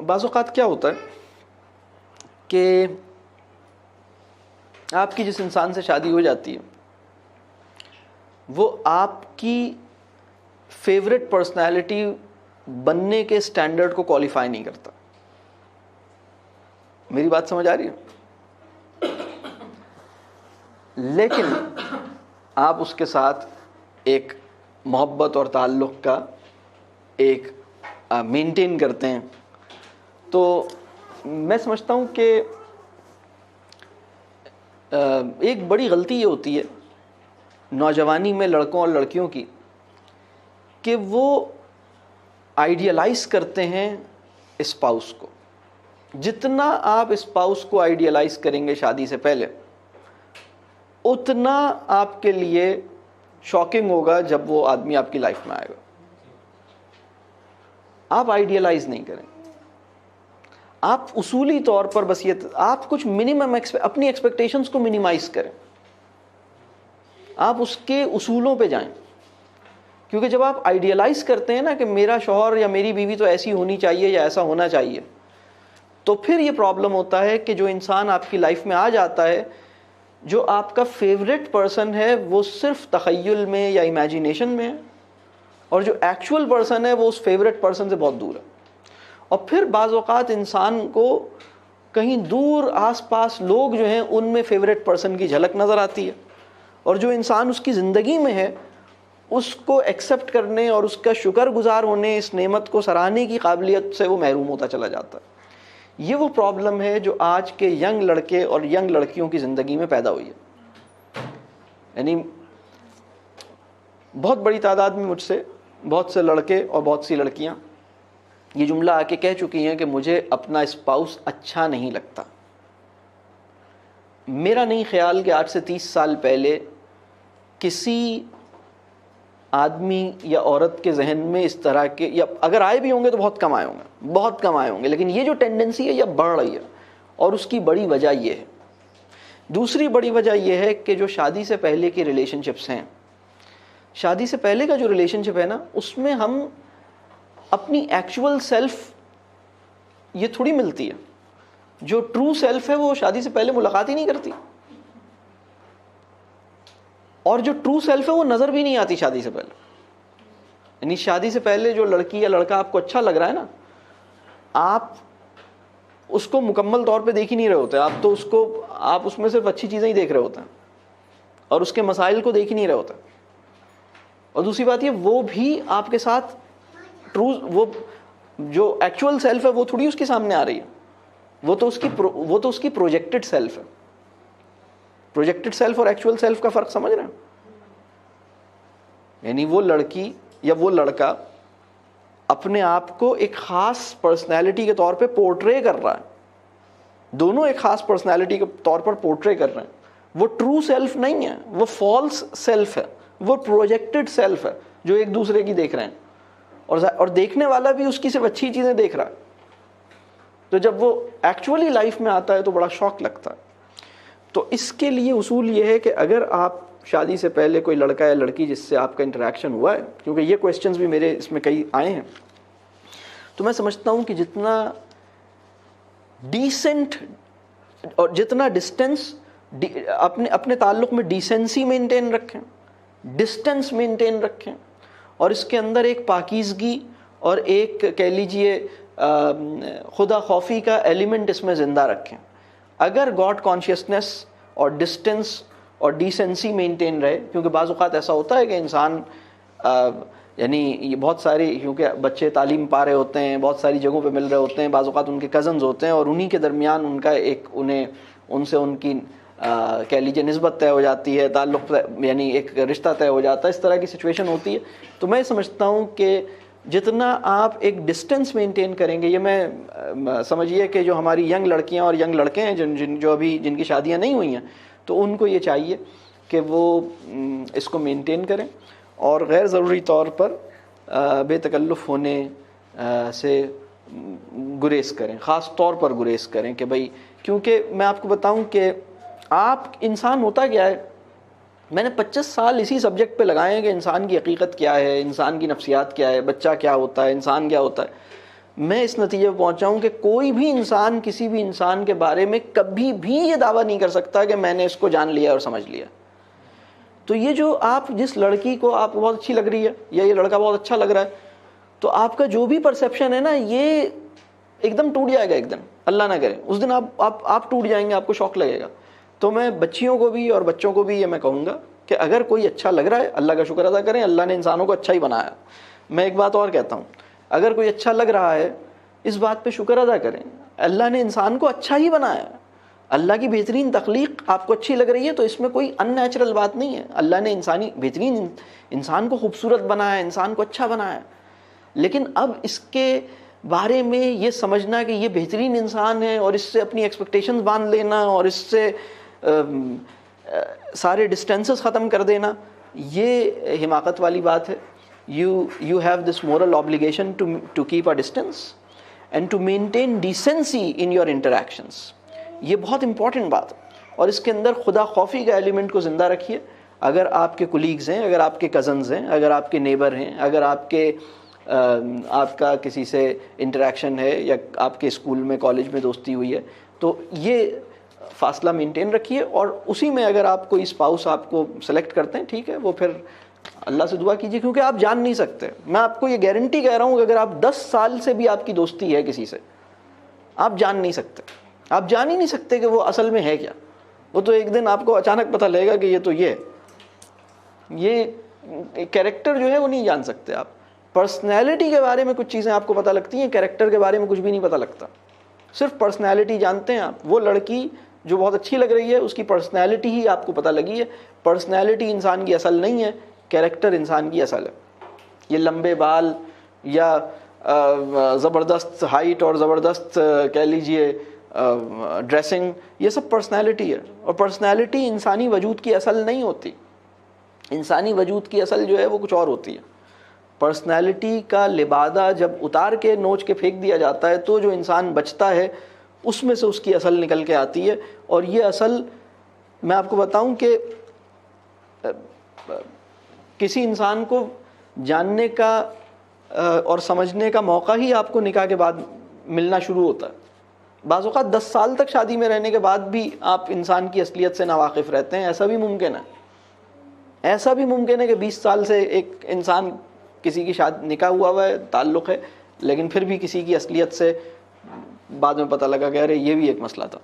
بعض اوقات کیا ہوتا ہے کہ آپ کی جس انسان سے شادی ہو جاتی ہے وہ آپ کی فیوریٹ پرسنالٹی بننے کے سٹینڈرڈ کو کوالیفائی نہیں کرتا. میری بات سمجھ آ رہی ہے؟ لیکن آپ اس کے ساتھ ایک محبت اور تعلق کا ایک مینٹین کرتے ہیں. تو میں سمجھتا ہوں کہ ایک بڑی غلطی یہ ہوتی ہے نوجوانی میں لڑکوں اور لڑکیوں کی کہ وہ آئیڈیلائز کرتے ہیں اسپاؤس کو. جتنا آپ اسپاؤس کو آئیڈیلائز کریں گے شادی سے پہلے اتنا آپ کے لیے شاکنگ ہوگا جب وہ آدمی آپ کی لائف میں آئے گا. آپ آئیڈیلائز نہیں کریں, آپ اصولی طور پر بس یہ آپ کچھ منیمم اپنی ایکسپیکٹیشنز کو منیمائز کریں, آپ اس کے اصولوں پہ جائیں. کیونکہ جب آپ آئیڈیلائز کرتے ہیں نا کہ میرا شوہر یا میری بیوی تو ایسی ہونی چاہیے یا ایسا ہونا چاہیے, تو پھر یہ پرابلم ہوتا ہے کہ جو انسان آپ کی لائف میں آ جاتا ہے جو آپ کا فیوریٹ پرسن ہے وہ صرف تخیل میں یا امیجینیشن میں ہے, اور جو ایکچول پرسن ہے وہ اس فیوریٹ پرسن سے بہت دور ہے. اور پھر بعض اوقات انسان کو کہیں دور آس پاس لوگ جو ہیں ان میں فیوریٹ پرسن کی جھلک نظر آتی ہے, اور جو انسان اس کی زندگی میں ہے اس کو ایکسیپٹ کرنے اور اس کا شکر گزار ہونے, اس نعمت کو سراہنے کی قابلیت سے وہ محروم ہوتا چلا جاتا ہے. یہ وہ پرابلم ہے جو آج کے ینگ لڑکے اور ینگ لڑکیوں کی زندگی میں پیدا ہوئی ہے. یعنی بہت بڑی تعداد میں مجھ سے بہت سے لڑکے اور بہت سی لڑکیاں یہ جملہ آ کے کہہ چکی ہیں کہ مجھے اپنا اسپاؤس اچھا نہیں لگتا. میرا نہیں خیال کہ آج سے 30 سال پہلے کسی آدمی یا عورت کے ذہن میں اس طرح کے, یا اگر آئے بھی ہوں گے تو بہت کم آئے ہوں گے, بہت کم آئے ہوں گے. لیکن یہ جو ٹینڈنسی ہے یہ بڑھ رہی ہے, اور اس کی بڑی وجہ یہ ہے. دوسری بڑی وجہ یہ ہے کہ جو شادی سے پہلے کی ریلیشن شپس ہیں, شادی سے پہلے کا جو ریلیشن شپ ہے نا, اس میں ہم اپنی ایکچول سیلف یہ تھوڑی ملتی ہے. جو ٹرو سیلف ہے وہ شادی سے پہلے ملاقات ہی نہیں کرتی, اور جو ٹرو سیلف ہے وہ نظر بھی نہیں آتی شادی سے پہلے. یعنی شادی سے پہلے جو لڑکی یا لڑکا آپ کو اچھا لگ رہا ہے نا, آپ اس کو مکمل طور پہ دیکھ ہی نہیں رہے ہوتے. آپ اس میں صرف اچھی چیزیں ہی دیکھ رہے ہوتے ہیں اور اس کے مسائل کو دیکھ ہی نہیں رہے ہوتے. اور دوسری بات یہ وہ بھی آپ کے ساتھ ٹرو, وہ جو ایکچوئل سیلف ہے وہ تھوڑی اس کے سامنے آ رہی ہے, وہ تو اس کی پروجیکٹڈ سیلف ہے. پروجیکٹڈ سیلف اور ایکچوئل سیلف کا فرق سمجھ رہے ہیں؟ یعنی وہ لڑکی یا وہ لڑکا اپنے آپ کو ایک خاص پرسنالٹی کے طور پہ پورٹرے کر رہا ہے, دونوں ایک خاص پرسنالٹی کے طور پر پورٹرے کر رہے ہیں. وہ ٹرو سیلف نہیں ہے, وہ فالس سیلف ہے, وہ پروجیکٹڈ سیلف ہے جو ایک دوسرے کی دیکھ رہے ہیں, اور دیکھنے والا بھی اس کی صرف اچھی چیزیں دیکھ رہا ہے. تو جب وہ ایکچولی لائف میں آتا ہے تو بڑا شوق لگتا ہے. تو اس کے لیے اصول یہ ہے کہ اگر آپ شادی سے پہلے کوئی لڑکا یا لڑکی جس سے آپ کا انٹریکشن ہوا ہے, کیونکہ یہ کویسچنز بھی میرے اس میں کئی آئے ہیں, تو میں سمجھتا ہوں کہ جتنا ڈیسنٹ اور جتنا ڈسٹینس اپنے تعلق میں ڈیسنسی مینٹین رکھیں, ڈسٹینس مینٹین رکھیں, اور اس کے اندر ایک پاکیزگی اور ایک کہہ لیجئے خدا خوفی کا ایلیمنٹ اس میں زندہ رکھیں. اگر گاڈ کانشیسنس اور ڈسٹینس اور ڈیسنسی مینٹین رہے, کیونکہ بعض اوقات ایسا ہوتا ہے کہ انسان یعنی یہ بہت ساری, کیونکہ بچے تعلیم پا رہے ہوتے ہیں, بہت ساری جگہوں پہ مل رہے ہوتے ہیں, بعض اوقات ان کے کزنز ہوتے ہیں اور انہی کے درمیان ان کا ایک ان سے ان کی کہہ لیجیے نسبت طے ہو جاتی ہے, تعلق یعنی ایک رشتہ طے ہو جاتا ہے, اس طرح کی سچویشن ہوتی ہے. تو میں سمجھتا ہوں کہ جتنا آپ ایک ڈسٹینس مینٹین کریں گے, یہ میں سمجھیے کہ جو ہماری ینگ لڑکیاں اور ینگ لڑکے ہیں جو ابھی جن کی شادیاں نہیں ہوئی ہیں, تو ان کو یہ چاہیے کہ وہ اس کو مینٹین کریں اور غیر ضروری طور پر بے تکلف ہونے سے گریز کریں, خاص طور پر گریز کریں کہ بھائی, کیونکہ میں آپ کو بتاؤں کہ آپ انسان ہوتا کیا ہے, میں نے 25 سال اسی سبجیکٹ پہ لگائے ہیں کہ انسان کی حقیقت کیا ہے, انسان کی نفسیات کیا ہے, بچہ کیا ہوتا ہے, انسان کیا ہوتا ہے. میں اس نتیجے پہ پہنچا ہوں کہ کوئی بھی انسان کسی بھی انسان کے بارے میں کبھی بھی یہ دعویٰ نہیں کر سکتا کہ میں نے اس کو جان لیا اور سمجھ لیا. تو یہ جو آپ جس لڑکی کو آپ کو بہت اچھی لگ رہی ہے یا یہ لڑکا بہت اچھا لگ رہا ہے, تو آپ کا جو بھی پرسیپشن ہے نا یہ ایک دم ٹوٹ جائے گا ایک دن, اللہ نہ کرے اس دن آپ ٹوٹ جائیں گے, آپ کو شوق لگے گا. تو میں بچیوں کو بھی اور بچوں کو بھی یہ میں کہوں گا کہ اگر کوئی اچھا لگ رہا ہے اللہ کا شکر ادا کریں, اللہ نے انسانوں کو اچھا ہی بنایا. میں ایک بات اور کہتا ہوں, اگر کوئی اچھا لگ رہا ہے اس بات پہ شکر ادا کریں, اللہ نے انسان کو اچھا ہی بنایا. اللہ کی بہترین تخلیق آپ کو اچھی لگ رہی ہے تو اس میں کوئی ان نیچرل بات نہیں ہے. اللہ نے بہترین انسان کو خوبصورت بنایا, انسان کو اچھا بنایا. لیکن اب اس کے بارے میں یہ سمجھنا کہ یہ بہترین انسان ہے اور اس سے اپنی ایکسپیکٹیشنز باندھ لینا اور اس سے سارے ڈسٹینسز ختم کر دینا, یہ حماقت والی بات ہے. You have this moral obligation to keep a distance and to maintain decency in your interactions. یہ بہت امپورٹنٹ بات ہے, اور اس کے اندر خدا خوفی کا ایلیمنٹ کو زندہ رکھیے. اگر آپ کے کولیگز ہیں, اگر آپ کے کزنز ہیں, اگر آپ کے نیبر ہیں, اگر آپ کا کسی سے انٹریکشن ہے یا آپ کے اسکول میں کالج میں دوستی ہوئی ہے, تو یہ فاصلہ مینٹین رکھیے. اور اسی میں اگر آپ کوئی اسپاؤس آپ کو سلیکٹ کرتے ہیں ٹھیک ہے, وہ پھر اللہ سے دعا کیجیے, کیونکہ آپ جان نہیں سکتے. میں آپ کو یہ گارنٹی کہہ رہا ہوں کہ اگر آپ 10 سال سے بھی آپ کی دوستی ہے کسی سے, آپ جان نہیں سکتے, آپ جان ہی نہیں سکتے کہ وہ اصل میں ہے کیا. وہ تو ایک دن آپ کو اچانک پتہ لگے گا کہ یہ تو یہ کیریکٹر جو ہے وہ نہیں جان سکتے آپ. پرسنالٹی کے بارے میں کچھ چیزیں آپ کو پتہ لگتی ہیں, کیریکٹر کے بارے میں کچھ بھی نہیں پتہ لگتا. صرف پرسنالٹی جانتے ہیں آپ. وہ لڑکی جو بہت اچھی لگ رہی ہے اس کی پرسنالٹی ہی آپ کو پتہ لگی ہے. پرسنالٹی انسان کی اصل نہیں ہے, کیریکٹر انسان کی اصل ہے. یہ لمبے بال یا زبردست ہائٹ اور زبردست کہہ لیجئے ڈریسنگ, یہ سب پرسنالٹی ہے. اور پرسنالٹی انسانی وجود کی اصل نہیں ہوتی. انسانی وجود کی اصل جو ہے وہ کچھ اور ہوتی ہے. پرسنالٹی کا لبادہ جب اتار کے نوچ کے پھینک دیا جاتا ہے تو جو انسان بچتا ہے اس میں سے اس کی اصل نکل کے آتی ہے. اور یہ اصل میں آپ کو بتاؤں کہ کسی انسان کو جاننے کا اور سمجھنے کا موقع ہی آپ کو نکاح کے بعد ملنا شروع ہوتا ہے. بعض اوقات 10 سال تک شادی میں رہنے کے بعد بھی آپ انسان کی اصلیت سے ناواقف رہتے ہیں. ایسا بھی ممکن ہے, ایسا بھی ممکن ہے کہ 20 سال سے ایک انسان کسی کی نکاح ہوا ہے, تعلق ہے, لیکن پھر بھی کسی کی اصلیت سے بعد میں پتہ لگا کہ ارے یہ بھی ایک مسئلہ تھا.